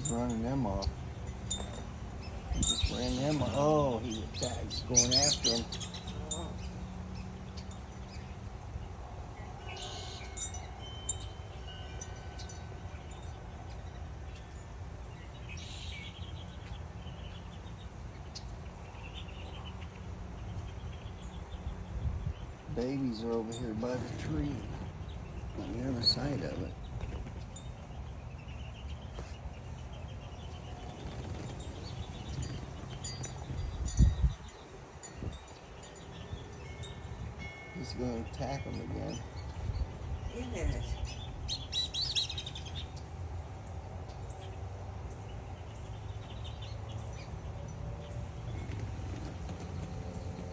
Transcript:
He's running them off. He just ran them off. Oh, he attacked. He's going after him. Babies are over here by the tree on the other side of it. He's going to attack them again. It is.